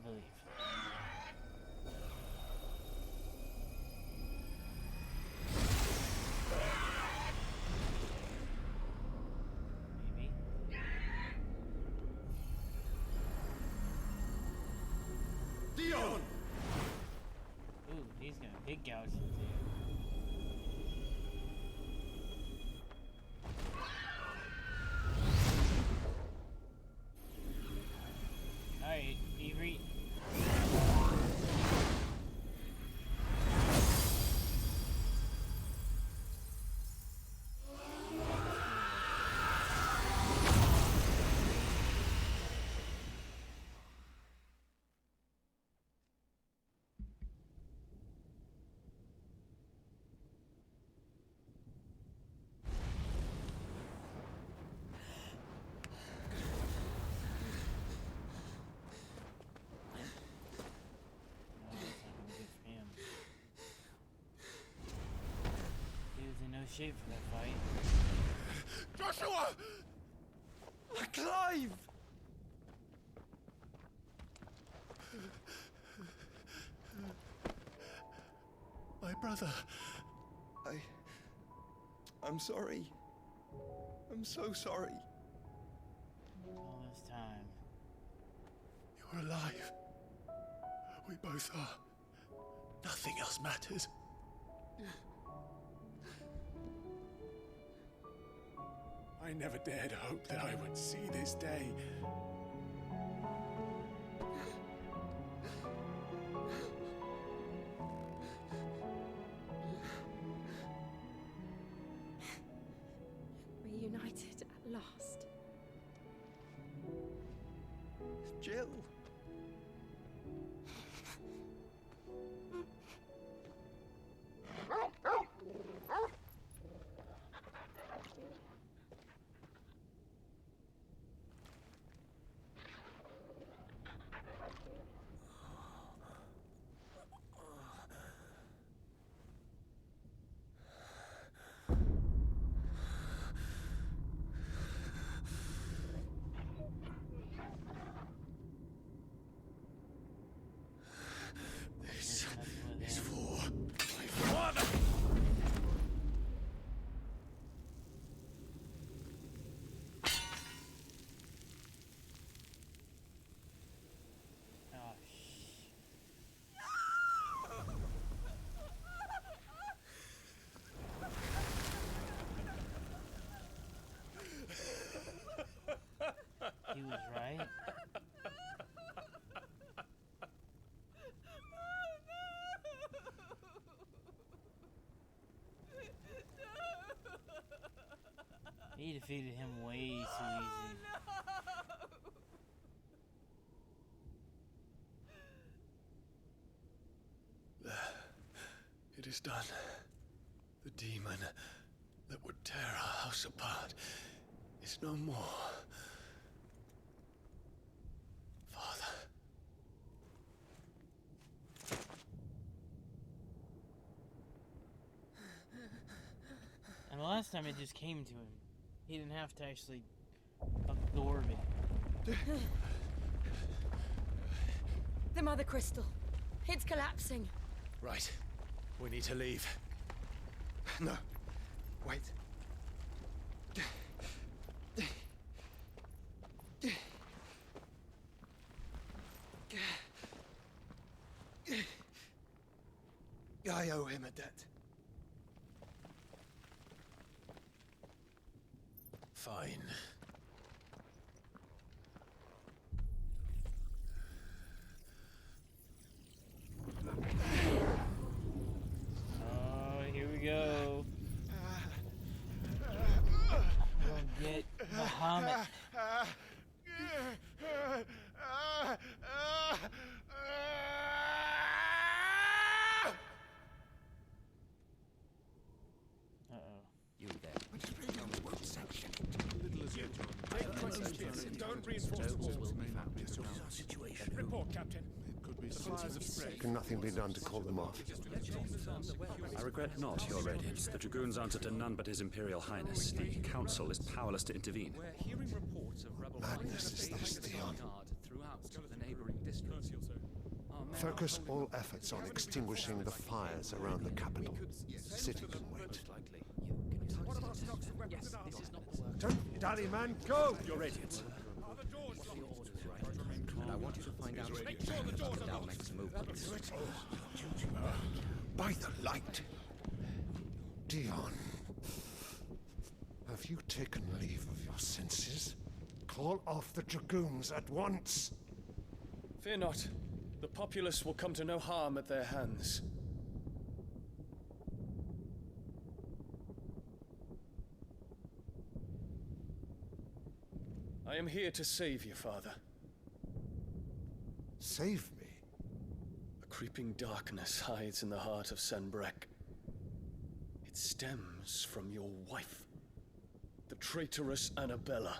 believe. Maybe. Dion! Ooh, he's got a big gouge too. Alright, Avery. Shape for that fight. Joshua! Clive! My brother. I'm sorry. I'm so sorry. All this time. You're alive. We both are. Nothing else matters. I never dared hope that I would see this day. Reunited at last. Jill. This is for my father. Oh, he was right. He defeated him way too easy. It is done. The demon that would tear our house apart is no more. Father. And the last time it just came to him. He didn't have to actually absorb it. The Mother Crystal. It's collapsing. Right. We need to leave. No. Wait. I owe him a debt. Fine. Oh, here we go. We're gonna get Bahamut. You there. Don't reinforce the walls. Situation. Report, Captain. The fires have spread. Can nothing be done to call them off? I regret not, Your Radiance. The Dragoons answer to none but His Imperial Highness. The Council is powerless to intervene. We're hearing reports of rebel Madness is this, Theon. throughout the neighboring districts. Our men are Focus holding all efforts on extinguishing the fires around the capital. The city can wait. Yes, this is not the work. Don't dally, man, go! Your Radiance. And I want you to find out what our next move. By the light! Dion, have you taken leave of your senses? Call off the Dragoons at once! Fear not. The populace will come to no harm at their hands. I am here to save you, Father. Save me? A creeping darkness hides in the heart of Sanbreque. It stems from your wife, the traitorous Annabella.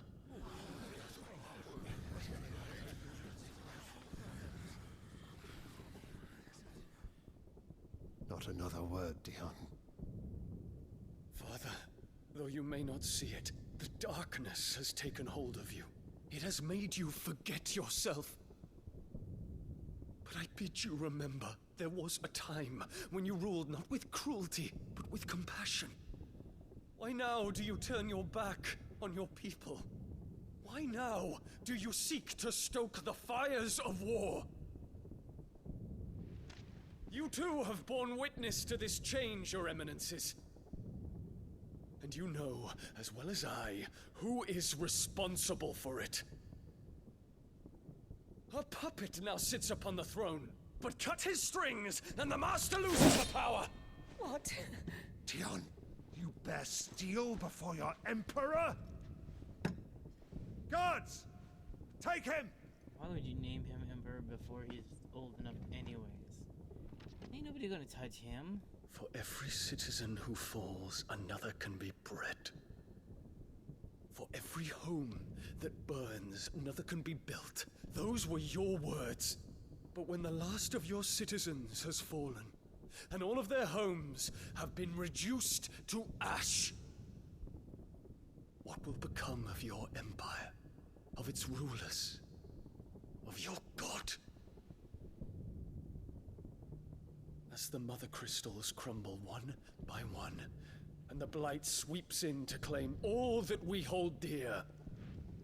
Not another word, Dion. Father, though you may not see it, the darkness has taken hold of you. It has made you forget yourself. But I bid you remember, there was a time when you ruled not with cruelty, but with compassion. Why now do you turn your back on your people? Why now do you seek to stoke the fires of war? You too have borne witness to this change, Your Eminences. And you know, as well as I, who is responsible for it. A puppet now sits upon the throne, but cut his strings, and the Master loses the power! What? Dion, you bear steel before your Emperor? Guards! Take him! Why would you name him Emperor before he's old enough anyways? Ain't nobody gonna touch him. For every citizen who falls, another can be bred. For every home that burns, another can be built. Those were your words. But when the last of your citizens has fallen, and all of their homes have been reduced to ash, what will become of your empire, of its rulers, of your god? As the Mother Crystals crumble one by one, and the Blight sweeps in to claim all that we hold dear,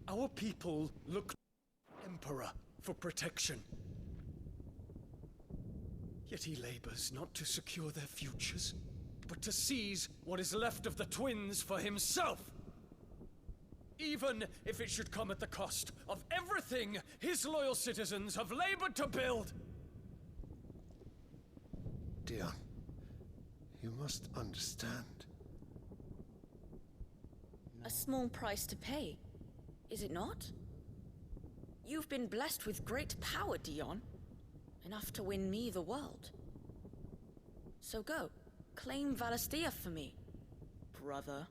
our people look to the Emperor for protection. Yet he labors not to secure their futures, but to seize what is left of the twins for himself. Even if it should come at the cost of everything his loyal citizens have labored to build. Dion, you must understand. A small price to pay, is it not? You've been blessed with great power, Dion. Enough to win me the world. So go, claim Valisthea for me, brother.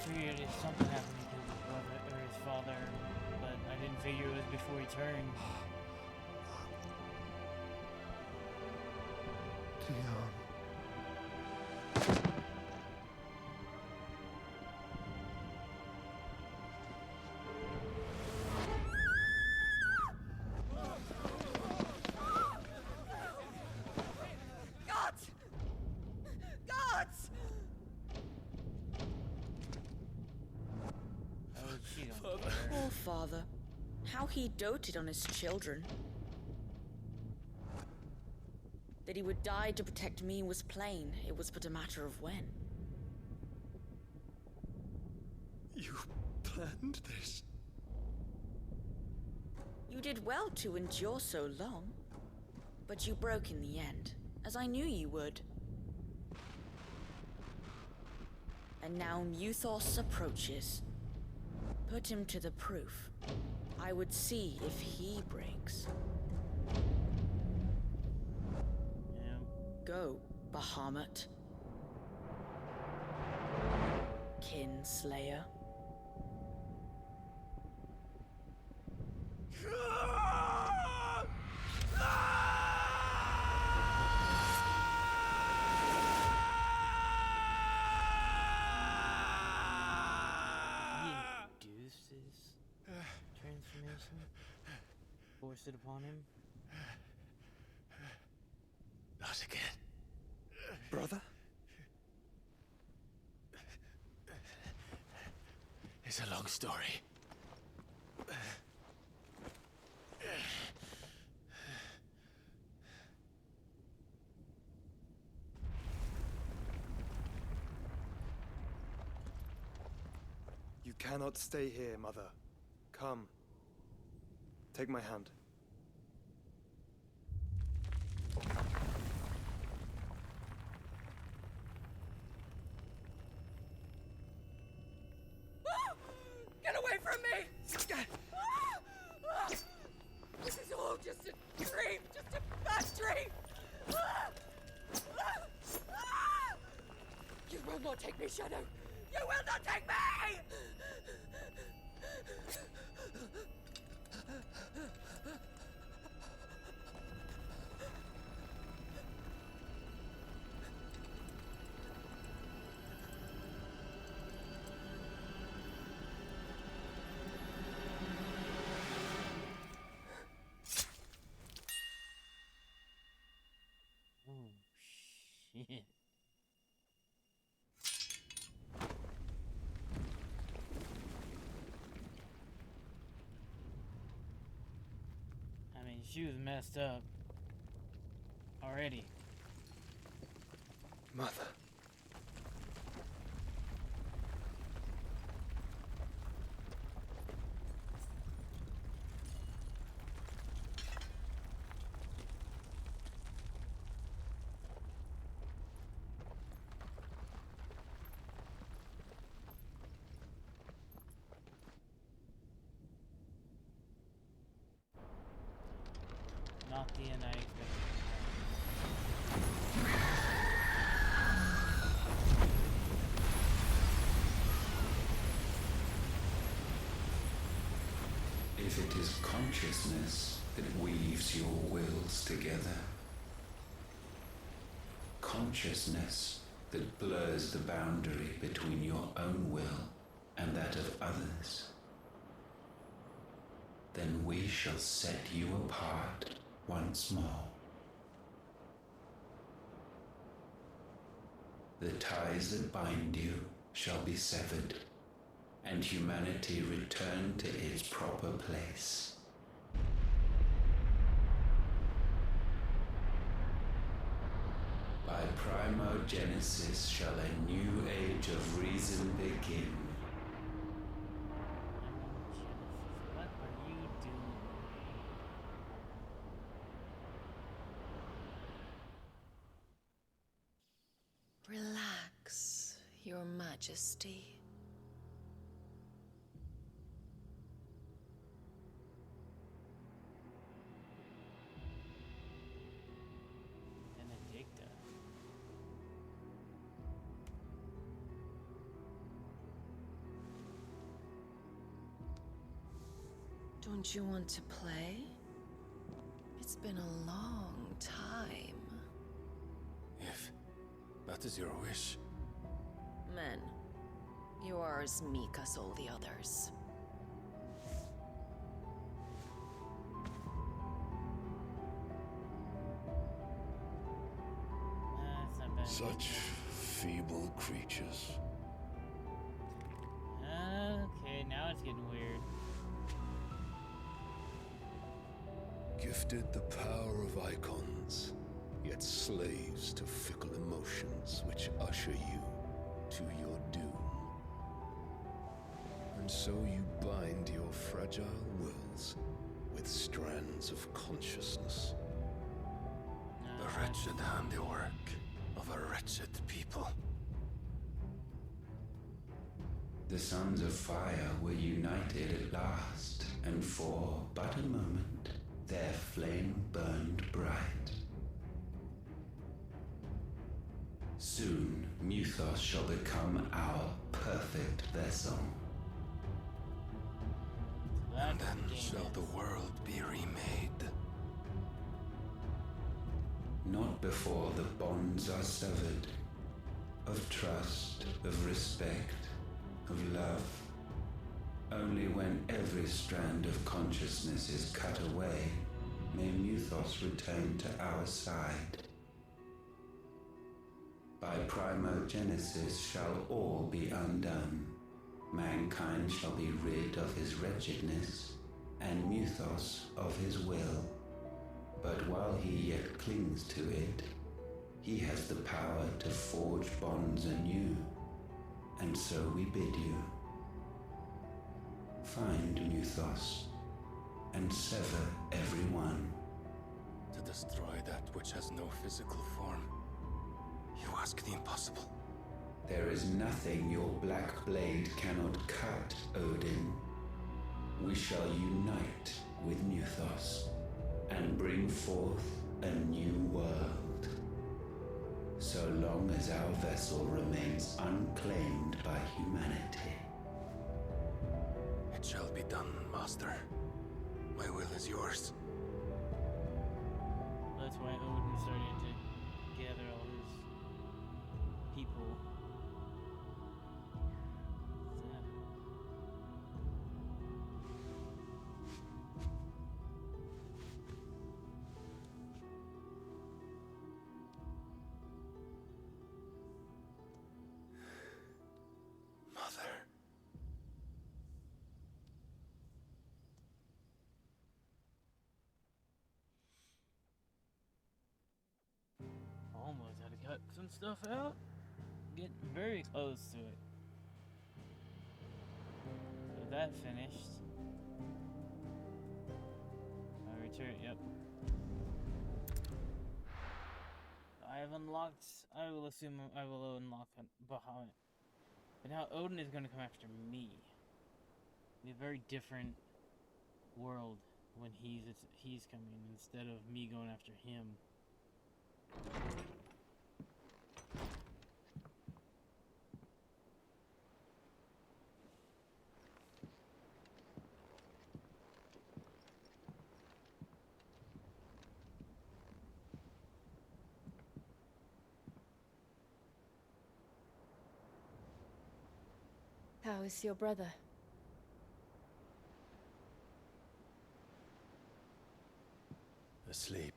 Figured if something happened to his brother or his father, but I didn't figure it was before he turned. Dion. Gods! Gods! Oh, she don't care. Poor father. How he doted on his children. That he would die to protect me was plain. It was but a matter of when. You planned this? You did well to endure so long. But you broke in the end, as I knew you would. And now Muthos approaches. Put him to the proof. I would see if he breaks. Yeah. Go, Bahamut. Kinslayer. Transformation. Force it upon him. Not again. Brother? It's a long story. You cannot stay here, Mother. Come. Take my hand. Get away from me! This is all just a dream, just a bad dream! You will not take me, Shadow! You will not take me! Oh, shit. I mean, she was messed up already. Mother. Not the end I expected. If it is consciousness that weaves your wills together, consciousness that blurs the boundary between your own will and that of others, then we shall set you apart once more. The ties that bind you shall be severed, and humanity return to its proper place. By primogenesis shall a new age of reason begin. What are you doing? Relax, Your Majesty. Benedicta. Don't you want to play? It's been a long time. If that is your wish. Men, you are as meek as all the others. It's not bad. Such feeble creatures. Okay, now it's getting weird. Gifted the power of icons, yet slaves to fickle emotions which usher you to your doom. And so you bind your fragile wills with strands of consciousness. The wretched handiwork of a wretched people. The sons of fire were united at last, and for but a moment their flame burned bright. Soon Muthos shall become our perfect vessel. And then shall the world be remade. Not before the bonds are severed, of trust, of respect, of love, Only when every strand of consciousness is cut away may Muthos return to our side. By primogenesis shall all be undone. Mankind shall be rid of his wretchedness, and Muthos of his will. But while he yet clings to it, he has the power to forge bonds anew, and so we bid you. Find Muthos, and sever everyone. To destroy that which has no physical form. You ask the impossible. There is nothing your black blade cannot cut, Odin. We shall unite with Muthos, and bring forth a new world. So long as our vessel remains unclaimed by humanity. It shall be done, Master. My will is yours. That's why Odin started to gather all his people. Mother. Almost had to cut some stuff out. Getting very close to it. So that finished. I return. Yep. I have unlocked. I will assume I will unlock Bahamut. But now Odin is going to come after me. Be a very different world when he's coming instead of me going after him. How is your brother? Asleep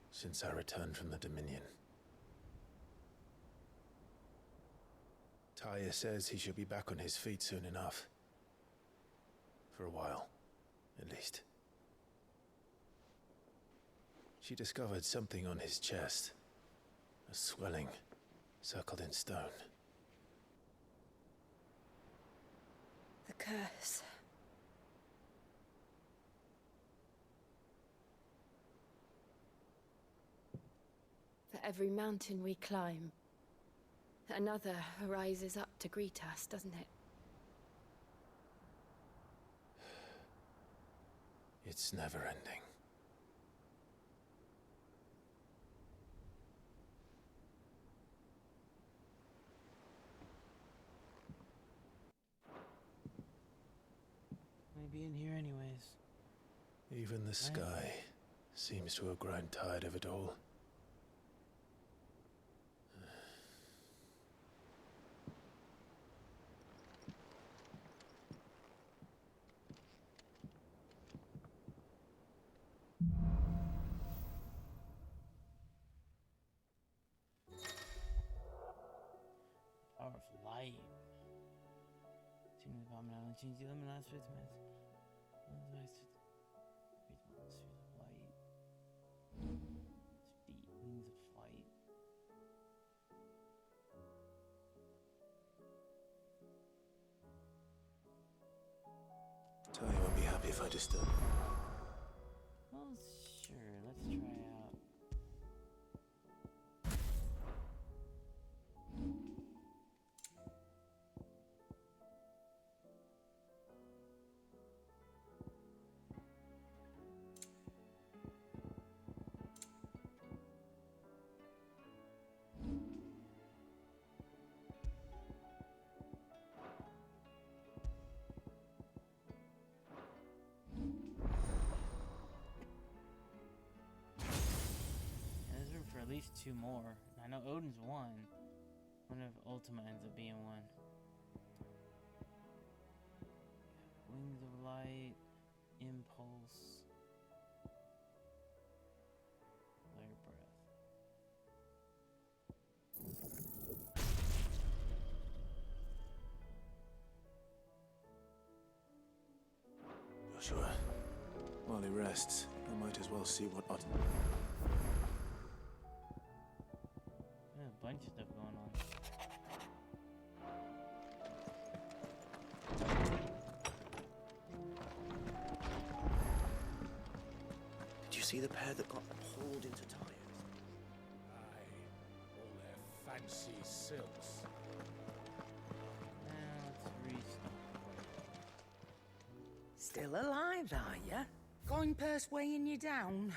since I returned from the Dominion. Taya says he should be back on his feet soon enough. For a while, at least. She discovered something on his chest. A swelling, circled in stone. The curse. For every mountain we climb, another rises up to greet us, doesn't it? It's never ending. Maybe in here anyways. Even the sky seems to have grown tired of it all. Power of light. Tune the bomb now and change the element last 5 minutes. Wings of flight. Taya won't be happy if I disturb her. Well, sure. Let's try out. At least 2 more. I know Odin's 1. Wonder if Ultima ends up being 1. Wings light, impulse, flare breath. Joshua, while he rests, I might as well see what ought. There's a bunch of stuff going on. Did you see the pair that got hauled into tires? Aye, all their fancy silks. Now let's restart. Still alive, are ya? Coin purse weighing you down?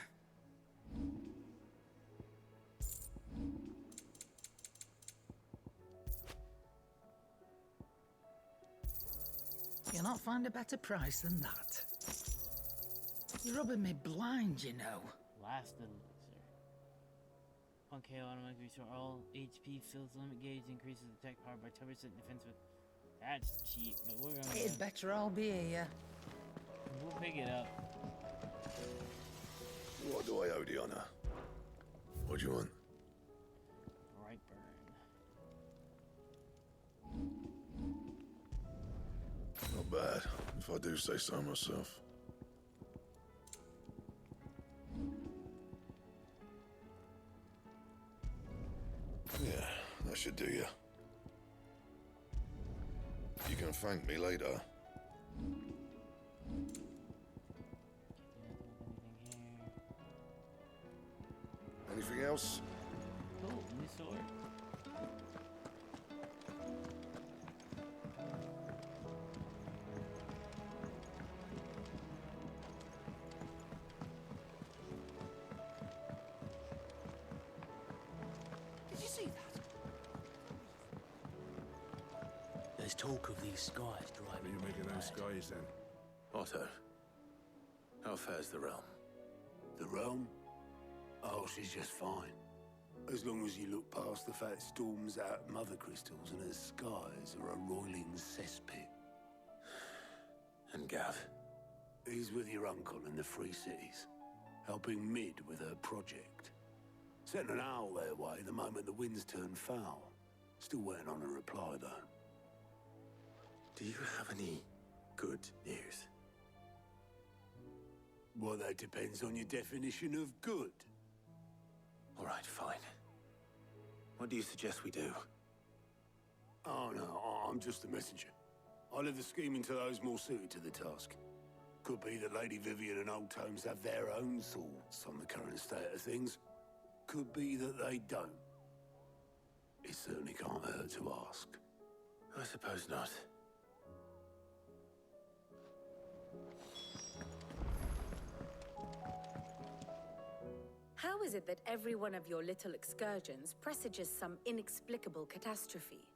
You'll not find a better price than that. You're rubbing me blind, you know. Last elixir. Upon KO, automatically restore all HP, fills limit gauge, increases attack power by 10% defense with. That's cheap, but we're gonna. It'd better all be here. We'll pick it up. What do I owe the honor? What do you want? Right burn. Not bad, if I do say so myself. Yeah, that should do you. You can thank me later. Anything else? Cool, new sword. Did you see that? There's talk of these skies driving. You making those skies then? Otto, how fares the realm? The realm? Oh, she's just fine. As long as you look past the fat storms out at Mother Crystals and her skies are a roiling cesspit. And Gav? He's with your uncle in the Free Cities, helping Mid with her project. Sent an owl their way the moment the winds turned foul. Still waiting on a reply, though. Do you have any good news? Well, that depends on your definition of good. All right, fine. What do you suggest we do? Oh, no, I'm just a messenger. I leave the scheming to those more suited to the task. Could be that Lady Vivian and Old Tomes have their own thoughts on the current state of things. Could be that they don't. It certainly can't hurt to ask. I suppose not. How is it that every one of your little excursions presages some inexplicable catastrophe?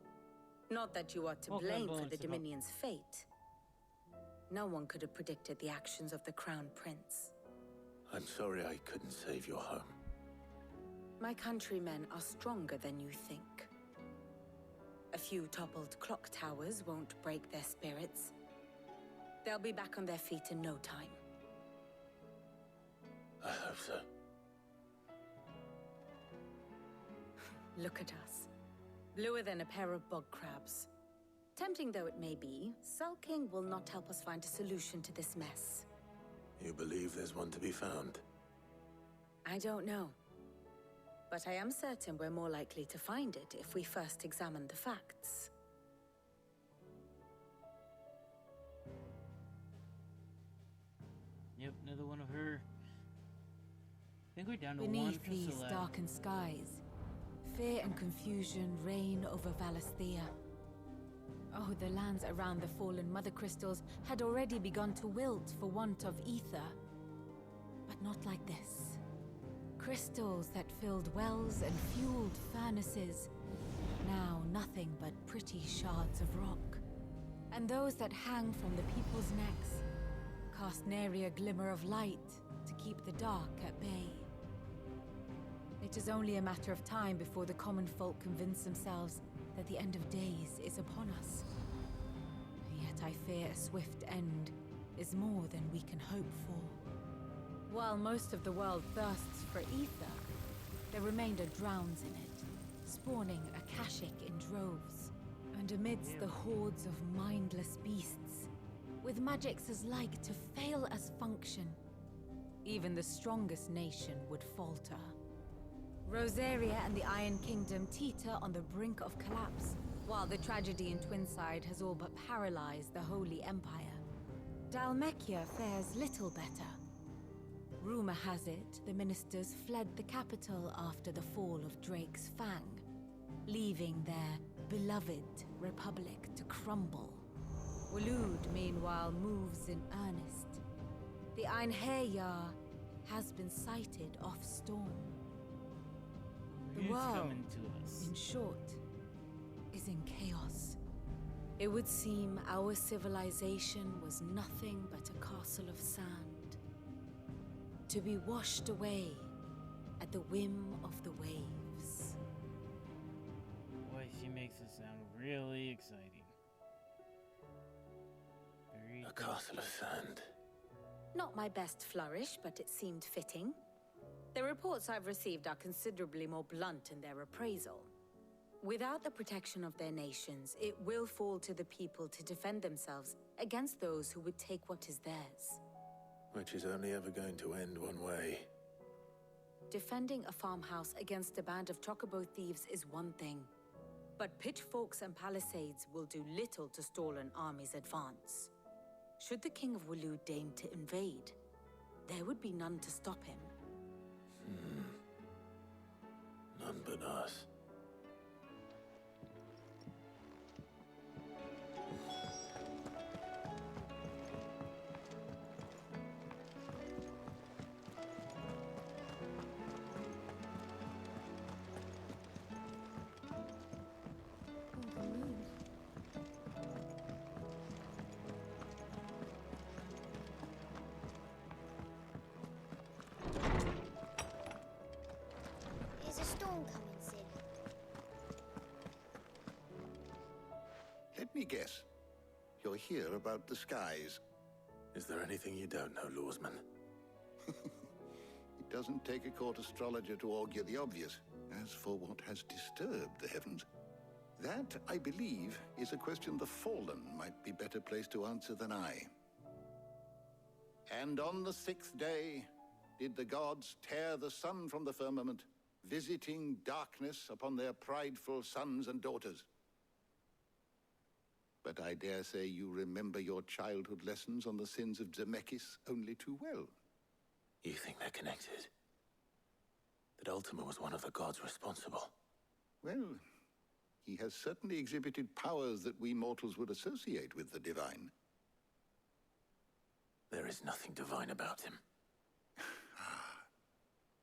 Not that you are to blame for the Dominion's fate. No one could have predicted the actions of the Crown Prince. I'm sorry I couldn't save your home. My countrymen are stronger than you think. A few toppled clock towers won't break their spirits. They'll be back on their feet in no time. I hope so. Look at us. Bluer than a pair of bog crabs. Tempting though it may be, sulking will not help us find a solution to this mess. You believe there's one to be found? I don't know. But I am certain we're more likely to find it if we first examine the facts. Yep, another one of her. I think we're down to one Beneath for these select. darkened skies, fear and confusion reign over Valisthea. Oh, the lands around the fallen Mother Crystals had already begun to wilt for want of ether. But not like this. Crystals that filled wells and fueled furnaces. Now nothing but pretty shards of rock. And those that hang from the people's necks cast nary a glimmer of light to keep the dark at bay. It is only a matter of time before the common folk convince themselves that the end of days is upon us. Yet I fear a swift end is more than we can hope for. While most of the world thirsts for ether, the remainder drowns in it, spawning Akashic in droves. And amidst the hordes of mindless beasts, with magics as like to fail as function, even the strongest nation would falter. Rosaria and the Iron Kingdom teeter on the brink of collapse, while the tragedy in Twinside has all but paralyzed the Holy Empire. Dhalmekia fares little better. Rumor has it the ministers fled the capital after the fall of Drake's Fang, leaving their beloved republic to crumble. Waloed, meanwhile, moves in earnest. The Einherjar has been sighted off Storm. The Who's world, coming to us? in short, is in chaos. It would seem our civilization was nothing but a castle of sand, to be washed away at the whim of the waves. Boy, she makes it sound really exciting. Very A castle of sand. Not my best flourish, but it seemed fitting. The reports I've received are considerably more blunt in their appraisal. Without the protection of their nations, it will fall to the people to defend themselves against those who would take what is theirs. Which is only ever going to end one way. Defending a farmhouse against a band of chocobo thieves is one thing, but pitchforks and palisades will do little to stall an army's advance. Should the King of Waloed deign to invade, there would be none to stop him. None but us. Is a storm coming, Sid? Let me guess. You're here about the skies. Is there anything you don't know, Lawsman? It doesn't take a court astrologer to augur the obvious. As for what has disturbed the heavens, that, I believe, is a question the Fallen might be better placed to answer than I. And on the 6th day did the gods tear the sun from the firmament, visiting darkness upon their prideful sons and daughters. But I dare say you remember your childhood lessons on the sins of Zemeckis only too well. You think they're connected? That Ultima was one of the gods responsible? Well, he has certainly exhibited powers that we mortals would associate with the divine. There is nothing divine about him.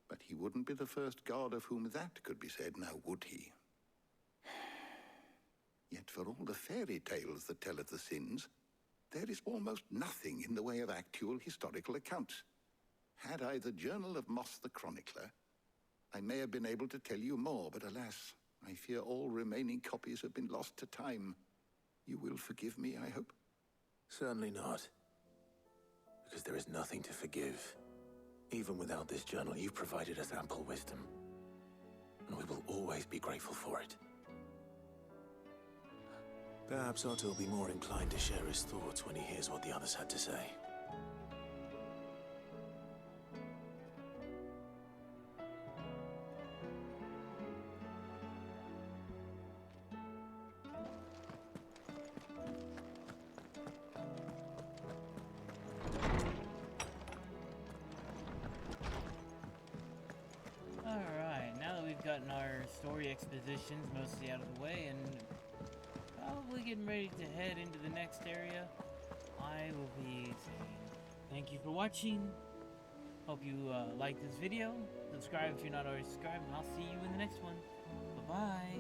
But he wouldn't be the first god of whom that could be said, now would he? Yet for all the fairy tales that tell of the sins, there is almost nothing in the way of actual historical accounts. Had I the Journal of Moss the Chronicler, I may have been able to tell you more, but alas, I fear all remaining copies have been lost to time. You will forgive me, I hope? Certainly not. Because there is nothing to forgive. Even without this journal, you've provided us ample wisdom. And we will always be grateful for it. Perhaps Otto will be more inclined to share his thoughts when he hears what the others had to say. Alright, now that we've gotten our story expositions mostly out of the way and probably getting ready to head into the next area, I will be saying thank you for watching. Hope you liked this video. Subscribe if you're not already subscribed, and I'll see you in the next one. Bye-bye.